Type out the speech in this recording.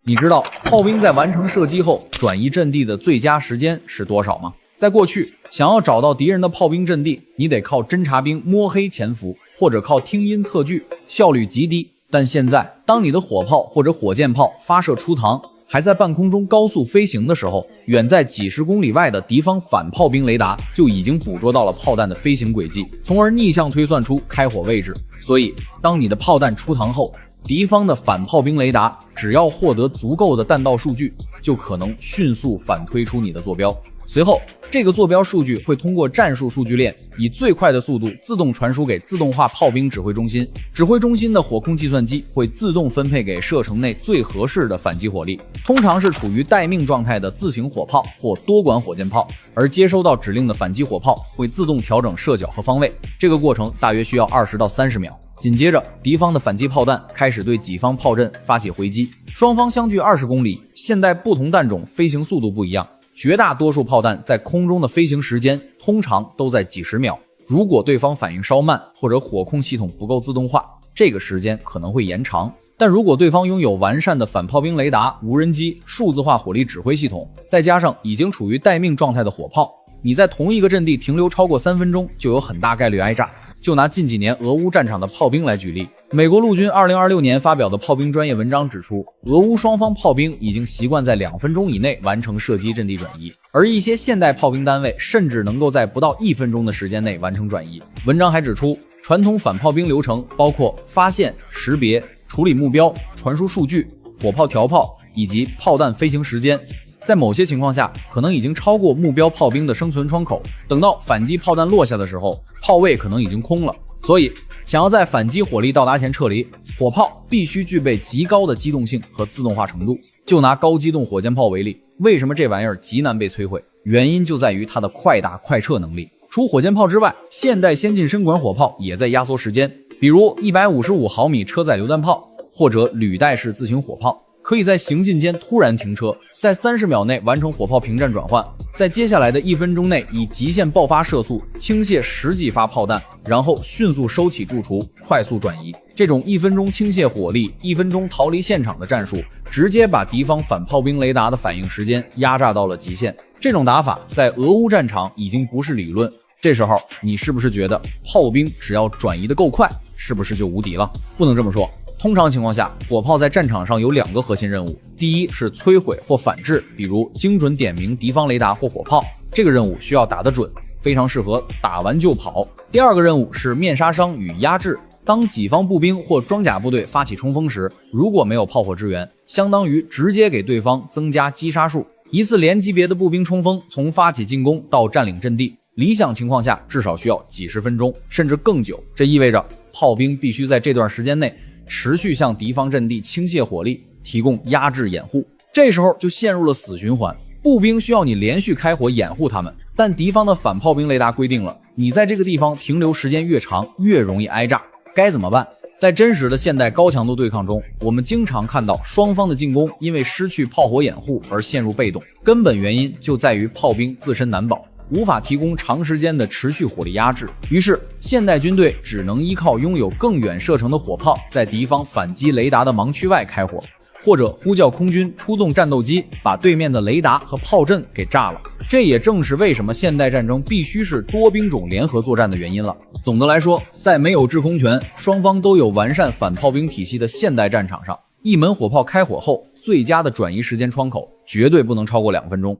你知道炮兵在完成射擊後轉移陣地的最佳時間是多少嗎？在過去，想要找到敵人的炮兵陣地，你得靠偵察兵摸黑潛伏，或者靠聽音測距，效率極低。但現在，当你的火炮或者火箭炮發射出膛，還在半空中高速飛行的时候，遠在幾十公里外的敵方反炮兵雷達就已經捕捉到了炮彈的飞行軌跡，從而逆向推算出開火位置。所以，當你的炮彈出膛後，敵方的反炮兵雷達只要獲得足夠的彈道數據，就可能迅速反推出你的坐標。隨後，這個坐標數據會通過戰術數據鏈，以最快的速度自動傳輸給自動化炮兵指揮中心。指揮中心的火控計算機會自動分配給射程內最合適的反击火力，通常是處於待命狀態的自行火炮或多管火箭炮，而接收到指令的反击火炮会自动調整射角和方位。这个過程大約需要20到30秒。緊接着，敵方的反擊炮彈開始對己方炮陣發起回擊，雙方相距20公里，現代不同彈種飛行速度不一樣。絕大多數炮彈在空中的飛行時間通常都在幾十秒，如果對方反應稍慢或者火控系統不夠自動化，這個時間可能會延長。但如果對方擁有完善的反炮兵雷達、無人機、數字化火力指揮系統，再加上已經處於待命狀態的火炮，你在同一個陣地停留超過3分鐘，就有很大概率挨炸。就拿近幾年俄烏戰場的炮兵來舉例，美國陸軍2026年發表的炮兵專業文章指出，俄烏雙方炮兵已經習慣在2分鐘以內完成射擊陣地轉移，而一些現代炮兵單位甚至能夠在不到1分鐘的時間內完成轉移。文章還指出，傳統反炮兵流程包括發現、識別、處理目標、傳輸數據、火炮調炮以及炮彈飛行時間，在某些情況下可能已經超過目標炮兵的生存窗口，等到反擊炮彈落下的時候，炮位可能已經空了。所以想要在反擊火力到達前撤離，火炮必須具備極高的機動性和自動化程度。就拿高機動火箭炮為例，為什麼這玩意兒極難被摧毀？原因就在於它的快打快撤能力。除火箭炮之外，現代先進深管火炮也在壓縮時間，比如155毫米車載榴彈炮或者履帶式自行火炮，可以在行进間突然停車，在30秒內完成火炮平戰轉換，在接下來的1分鐘內以極限爆發射速傾瀉10幾發炮彈，然後迅速收起駐除，快速轉移。這種1分鐘傾瀉火力、1分鐘逃離現場的戰術，直接把敵方反炮兵雷達的反應時間壓榨到了極限。這種打法在俄烏戰場已經不是理論。這時候你是不是覺得炮兵只要轉移得夠快，是不是就無敵了？不能這麼說。通常情況下，火炮在戰場上有2個核心任務，第一是摧毀或反制，比如精準點名敵方雷達或火炮，這個任務需要打得準，非常適合打完就跑。第2個任務是面殺傷與壓制，當己方步兵或裝甲部隊發起衝鋒時，如果沒有炮火支援，相當於直接給對方增加擊殺數。一次連級別的步兵衝鋒，從發起進攻到佔領陣地，理想情況下至少需要幾十分鐘，甚至更久。這意味着炮兵必須在這段時間內持續向敵方陣地傾瀉火力，提供壓制掩護。這時候就陷入了死循環，步兵需要你連續開火掩護他們，但敵方的反炮兵雷達規定了，你在這個地方停留時間越長，越容易挨炸。該怎麼辦？在真實的現代高強度對抗中，我們經常看到雙方的進攻因為失去炮火掩護而陷入被動，根本原因就在於炮兵自身難保，無法提供長時間的持續火力壓制。於是現代軍隊只能依靠擁有更遠射程的火炮，在敵方反擊雷達的盲區外開火，或者呼叫空軍出動戰鬥機，把對面的雷達和炮陣給炸了。這也正是為什麼現代戰爭必須是多兵種聯合作戰的原因了。總的來說，在沒有制空權、雙方都有完善反炮兵體系的現代戰場上，一門火炮開火後，最佳的轉移時間窗口絕對不能超過2分鐘。